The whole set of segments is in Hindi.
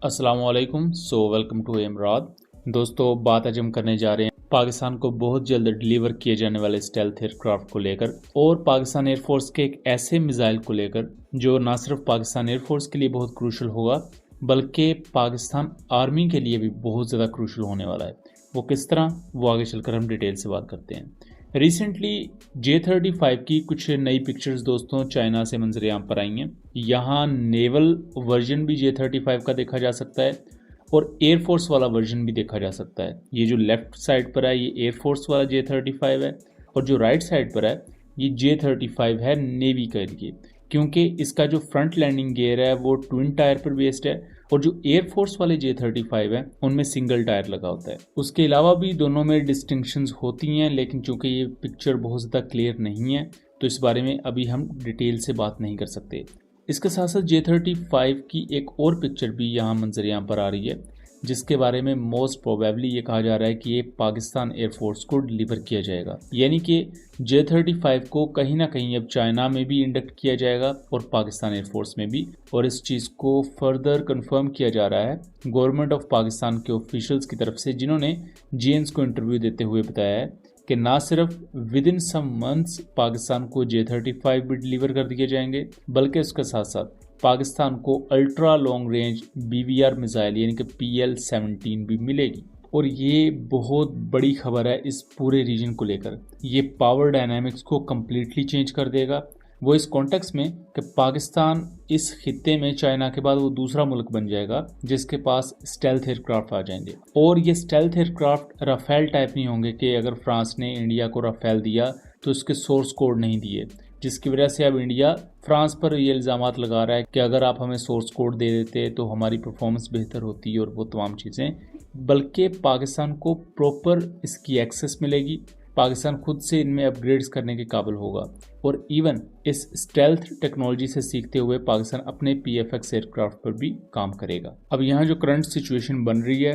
अस्सलाम वालेकुम। वेलकम टू इमराद। दोस्तों, बात आज हम करने जा रहे हैं पाकिस्तान को बहुत जल्द डिलीवर किए जाने वाले स्टेल्थ एयरक्राफ्ट को लेकर और पाकिस्तान एयरफोर्स के एक ऐसे मिसाइल को लेकर जो ना सिर्फ पाकिस्तान एयरफोर्स के लिए बहुत क्रूशल होगा बल्कि पाकिस्तान आर्मी के लिए भी बहुत ज़्यादा क्रूशल होने वाला है। वो किस तरह, वो आगे चलकर हम डिटेल से बात करते हैं। रिसेंटली J-35 की कुछ नई पिक्चर्स दोस्तों चाइना से मंजरेआम पर आई हैं। यहाँ नेवल वर्जन भी J-35 का देखा जा सकता है और एयरफोर्स वाला वर्जन भी देखा जा सकता है। ये जो लेफ्ट साइड पर है ये एयरफोर्स वाला J-35 है और जो राइट साइड पर है ये J-35 है नेवी के लिए, क्योंकि इसका जो फ्रंट लैंडिंग गियर है वो ट्विन टायर पर बेस्ड है और जो एयरफोर्स वाले J-35 है उनमें सिंगल टायर लगा होता है। उसके अलावा भी दोनों में डिस्टिंक्शंस होती हैं, लेकिन चूंकि ये पिक्चर बहुत ज़्यादा क्लियर नहीं है तो इस बारे में अभी हम डिटेल से बात नहीं कर सकते। इसके साथ साथ J-35 की एक और पिक्चर भी यहाँ मंजर पर आ रही है, जिसके बारे में मोस्ट प्रोबेबली ये कहा जा रहा है कि ये पाकिस्तान एयरफोर्स को डिलीवर किया जाएगा। यानी कि J-35 को कहीं ना कहीं अब चाइना में भी इंडक्ट किया जाएगा और पाकिस्तान एयरफोर्स में भी, और इस चीज़ को फर्दर कंफर्म किया जा रहा है गवर्नमेंट ऑफ पाकिस्तान के ऑफिशियल्स की तरफ से, जिन्होंने जीएनस को इंटरव्यू देते हुए बताया है कि ना सिर्फ within some months Pakistan को J-35 भी डिलीवर कर दिए जाएंगे बल्कि उसके साथ साथ पाकिस्तान को ultra long range BVR missile यानी कि PL-17 भी मिलेगी। और ये बहुत बड़ी खबर है इस पूरे रीजन को लेकर। ये पावर डायनामिक्स को कम्प्लीटली चेंज कर देगा। वो इस कॉन्टेक्स्ट में कि पाकिस्तान इस खित्ते में चाइना के बाद वो दूसरा मुल्क बन जाएगा जिसके पास स्टेल्थ एयरक्राफ्ट आ जाएंगे। और ये स्टेल्थ एयरक्राफ्ट राफेल टाइप नहीं होंगे कि अगर फ्रांस ने इंडिया को राफेल दिया तो उसके सोर्स कोड नहीं दिए, जिसकी वजह से अब इंडिया फ्रांस पर ये इल्ज़ामात लगा रहा है कि अगर आप हमें सोर्स कोड दे देते तो हमारी परफॉर्मेंस बेहतर होती और वो तमाम चीज़ें। बल्कि पाकिस्तान को प्रॉपर इसकी एक्सेस मिलेगी, पाकिस्तान खुद से इनमें अपग्रेड्स करने के काबिल होगा और इवन इस स्टेल्थ टेक्नोलॉजी से सीखते हुए पाकिस्तान अपने PFX एयरक्राफ्ट पर भी काम करेगा। अब यहाँ जो करंट सिचुएशन बन रही है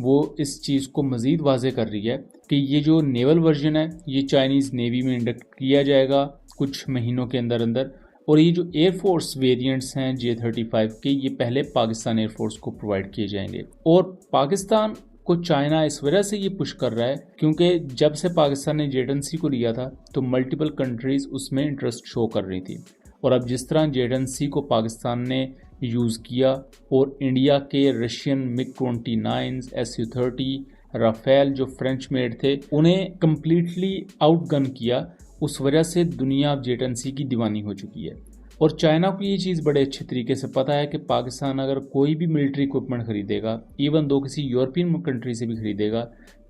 वो इस चीज़ को मज़ीद वाज़े कर रही है कि ये जो नेवल वर्जन है ये चाइनीज़ नेवी में इंडक्ट किया जाएगा कुछ महीनों के अंदर अंदर, और ये जो एयरफोर्स वेरिएंट्स हैं J-35 के ये पहले पाकिस्तान एयरफोर्स को प्रोवाइड किए जाएंगे। और पाकिस्तान को चाइना इस वजह से ये पुश कर रहा है क्योंकि जब से पाकिस्तान ने J-10C को लिया था तो मल्टीपल कंट्रीज़ उसमें इंटरेस्ट शो कर रही थी, और अब जिस तरह J-10C को पाकिस्तान ने यूज़ किया और इंडिया के रशियन MiG-29, Su-30, राफेल जो फ्रेंच मेड थे उन्हें कम्प्लीटली आउटगन किया, उस वजह से दुनिया अब J-10C की दीवानी हो चुकी है। और चाइना को ये चीज़ बड़े अच्छे तरीके से पता है कि पाकिस्तान अगर कोई भी मिलिट्री इक्विपमेंट खरीदेगा, इवन दो किसी यूरोपियन कंट्री से भी खरीदेगा,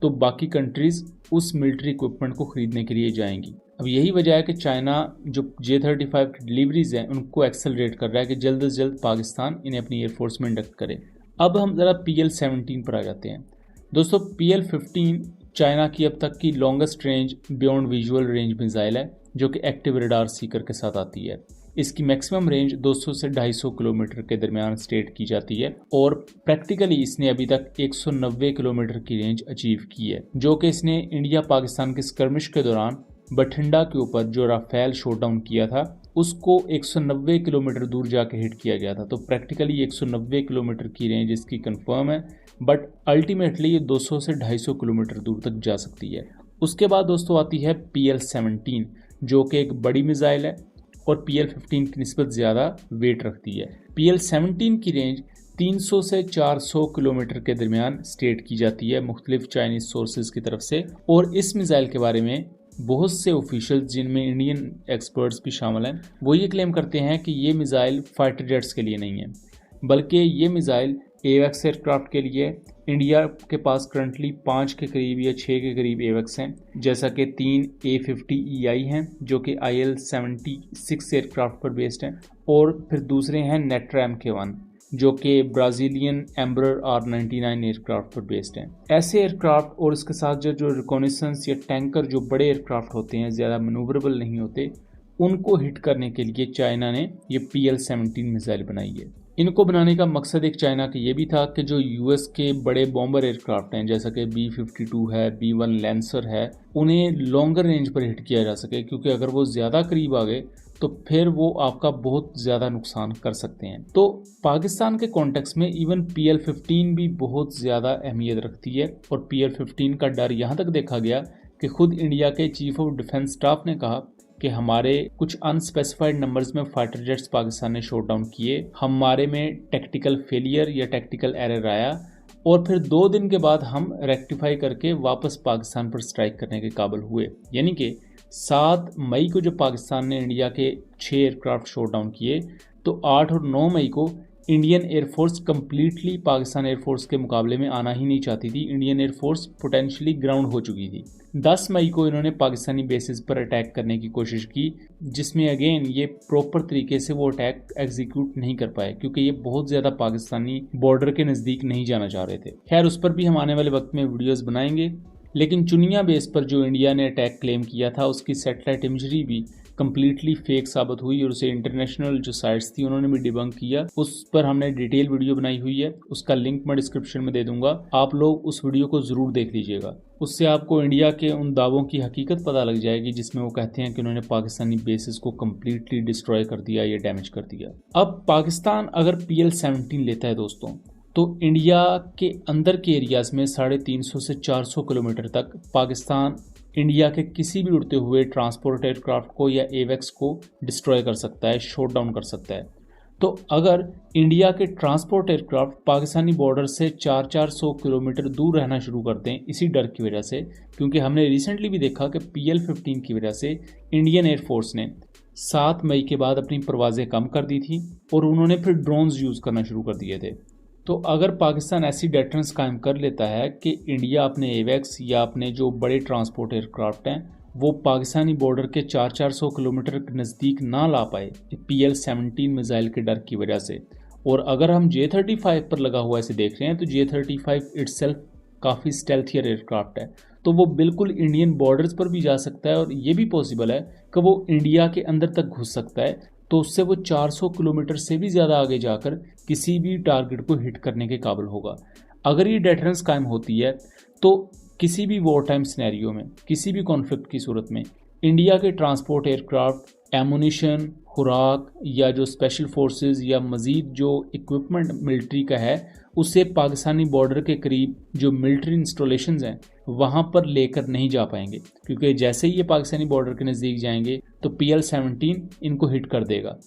तो बाकी कंट्रीज़ उस मिलिट्री इक्विपमेंट को खरीदने के लिए जाएंगी। अब यही वजह है कि चाइना जो J-35 की डिलीवरीज हैं उनको एक्सेलरेट कर रहा है कि जल्द से जल्द पाकिस्तान इन्हें अपनी एयरफोर्स में इंडक्ट करे। अब हम ज़रा PL-17 पर आ जाते हैं। दोस्तों, PL-15 चाइना की अब तक की longest range beyond visual range missile है जो कि एक्टिव रडार सीकर के साथ आती है। इसकी मैक्सिमम रेंज 200 से 250 किलोमीटर के दरमियान स्टेट की जाती है और प्रैक्टिकली इसने अभी तक 190 किलोमीटर की रेंज अचीव की है, जो कि इसने इंडिया पाकिस्तान के स्कर्मिश के दौरान बठिंडा के ऊपर जो राफेल शोडाउन किया था उसको 190 किलोमीटर दूर जाके हिट किया गया था। तो प्रैक्टिकली 190 किलोमीटर की रेंज इसकी कंफर्म है, बट अल्टीमेटली ये 200 से 250 किलोमीटर दूर तक जा सकती है। उसके बाद दोस्तों आती है PL-17 जो कि एक बड़ी मिसाइल है और PL-15 की निस्बत ज़्यादा वेट रखती है। PL-17 की रेंज 300 से 400 किलोमीटर के दरमियान स्टेट की जाती है मुख्तलिफ चाइनीज़ सोर्सेज की तरफ से, और इस मिसाइल के बारे में बहुत से ऑफिशियल्स जिनमें इंडियन एक्सपर्ट्स भी शामिल हैं वो ये क्लेम करते हैं कि ये मिसाइल फाइटर जेट्स के लिए नहीं है बल्कि ये मिसाइल AWACS एयरक्राफ्ट के लिए। इंडिया के पास करंटली 5 के करीब या 6 के करीब AWACS हैं, जैसा कि 3 A-50EI हैं जो कि IL-76 एयरक्राफ्ट पर बेस्ड हैं, और फिर दूसरे हैं नेट्राम K1 जो कि ब्राज़ीलियन एम्बरर R-99 एयरक्राफ्ट पर बेस्ड हैं। ऐसे एयरक्राफ्ट और इसके साथ जो रिकॉनेसेंस या टैंकर जो बड़े एयरक्राफ्ट होते हैं ज़्यादा मनूवरेबल नहीं होते, उनको हिट करने के लिए चाइना ने ये PL-17 मिसाइल बनाई है। इनको बनाने का मकसद एक चाइना का ये भी था कि जो यूएस के बड़े बॉम्बर एयरक्राफ्ट हैं जैसा कि B-52 है, B-1 लैंसर है, उन्हें लॉन्गर रेंज पर हिट किया जा सके, क्योंकि अगर वो ज़्यादा करीब आ गए तो फिर वो आपका बहुत ज़्यादा नुकसान कर सकते हैं। तो पाकिस्तान के कॉन्टेक्स्ट में इवन PL-15 भी बहुत ज़्यादा अहमियत रखती है, और PL-15 का डर यहाँ तक देखा गया कि खुद इंडिया के चीफ ऑफ डिफेंस स्टाफ ने कहा कि हमारे कुछ अनस्पेसिफाइड नंबर्स में फाइटर जेट्स पाकिस्तान ने शॉट डाउन किए, हमारे में टेक्टिकल फेलियर या टेक्टिकल एरर आया, और फिर 2 दिन के बाद हम रेक्टिफाई करके वापस पाकिस्तान पर स्ट्राइक करने के काबिल हुए। यानी कि 7 मई को जब पाकिस्तान ने इंडिया के 6 एयरक्राफ्ट शॉट डाउन किए, तो 8 और 9 मई को Indian air force completely Pakistan air force के मुकाबले में आना ही नहीं चाहती थी। इंडियन एयरफोर्स पोटेंशियली ग्राउंड हो चुकी थी। 10 मई को इन्होंने पाकिस्तानी बेसिस पर अटैक करने की कोशिश की, जिसमें अगेन ये प्रॉपर तरीके से वो अटैक एग्जीक्यूट नहीं कर पाए, क्योंकि ये बहुत ज़्यादा पाकिस्तानी बॉर्डर के नज़दीक नहीं जाना चाह रहे थे। खैर, उस पर भी हम आने वाले वक्त में वीडियोज़ बनाएंगे। लेकिन चुनिया बेस पर जो इंडिया ने अटैक क्लेम किया था, उसकी सैटेलाइट इमेजरी भी कम्प्लीटली फेक साबित हुई, और उसे इंटरनेशनल जो साइट्स थी उन्होंने भी डिबंक किया। उस पर हमने डिटेल वीडियो बनाई हुई है, उसका लिंक मैं डिस्क्रिप्शन में दे दूंगा, आप लोग उस वीडियो को ज़रूर देख लीजिएगा। उससे आपको इंडिया के उन दावों की हकीकत पता लग जाएगी जिसमें वो कहते हैं कि उन्होंने पाकिस्तानी बेसिस को कम्प्लीटली डिस्ट्रॉय कर दिया या डैमेज कर दिया। अब पाकिस्तान अगर PL-17 लेता है दोस्तों, तो इंडिया के अंदर के एरियाज में 350 से 400 किलोमीटर तक पाकिस्तान इंडिया के किसी भी उड़ते हुए ट्रांसपोर्ट एयरक्राफ्ट को या एवेक्स को डिस्ट्रॉय कर सकता है, शॉट डाउन कर सकता है। तो अगर इंडिया के ट्रांसपोर्ट एयरक्राफ्ट पाकिस्तानी बॉर्डर से 400 किलोमीटर दूर रहना शुरू कर दें इसी डर की वजह से, क्योंकि हमने रिसेंटली भी देखा कि PL-15 की वजह से इंडियन एयरफोर्स ने 7 मई के बाद अपनी परवाज़ें कम कर दी थी, और उन्होंने फिर ड्रोन्स यूज़ करना शुरू कर दिए थे। तो अगर पाकिस्तान ऐसी डेटरेंस कायम कर लेता है कि इंडिया अपने एवेक्स या अपने जो बड़े ट्रांसपोर्ट एयरक्राफ्ट हैं वो पाकिस्तानी बॉर्डर के 400 किलोमीटर के नज़दीक ना ला पाए PL-17 मिसाइल के डर की वजह से, और अगर हम J-35 पर लगा हुआ ऐसे देख रहे हैं, तो J-35 इटसेल्फ काफ़ी स्टेल्थियर एयरक्राफ्ट है, तो वो बिल्कुल इंडियन बॉर्डर्स पर भी जा सकता है, और ये भी पॉसिबल है कि वो इंडिया के अंदर तक घुस सकता है। तो उससे वो 400 किलोमीटर से भी ज़्यादा आगे जाकर किसी भी टारगेट को हिट करने के काबिल होगा। अगर ये डेटरेंस कायम होती है, तो किसी भी वॉर टाइम सिनेरियो में, किसी भी कॉन्फ्लिक्ट की सूरत में, इंडिया के ट्रांसपोर्ट एयरक्राफ्ट, एमुनिशन, खुराक या जो स्पेशल फोर्सेस या मज़ीद जो इक्विपमेंट मिलिट्री का है, उसे पाकिस्तानी बॉर्डर के करीब जो मिलिट्री इंस्टॉलेशंस हैं वहाँ पर लेकर नहीं जा पाएंगे, क्योंकि जैसे ही ये पाकिस्तानी बॉर्डर के नज़दीक जाएंगे तो PL-17 इनको हिट कर देगा,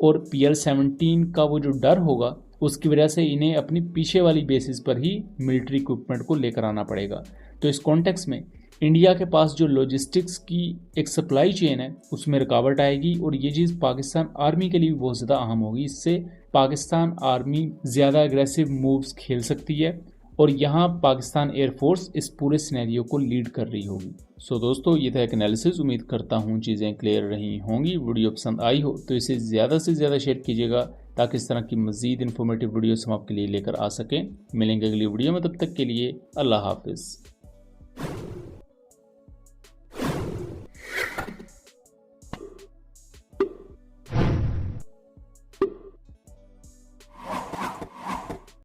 और PL-17 का वो जो डर होगा उसकी वजह से इन्हें अपनी पीछे वाली बेसिस पर ही मिलिट्री इक्विपमेंट को लेकर आना पड़ेगा। तो इस कॉन्टेक्स्ट में इंडिया के पास जो लॉजिस्टिक्स की एक सप्लाई चेन है उसमें रुकावट आएगी, और ये चीज़ पाकिस्तान आर्मी के लिए भी बहुत ज़्यादा अहम होगी। इससे पाकिस्तान आर्मी ज़्यादा एग्रेसिव मूव्स खेल सकती है, और यहाँ पाकिस्तान एयरफोर्स इस पूरे सिनेरियो को लीड कर रही होगी। सो दोस्तों, ये था एक एनालिसिस। उम्मीद करता हूँ चीज़ें क्लियर रही होंगी। वीडियो पसंद आई हो तो इसे ज़्यादा से ज़्यादा शेयर कीजिएगा, ताकि इस तरह की मज़ीद इन्फॉर्मेटिव वीडियोस हम आपके लिए लेकर आ सकें। मिलेंगे अगली वीडियो में, तब तक के लिए अल्लाह हाफिज़।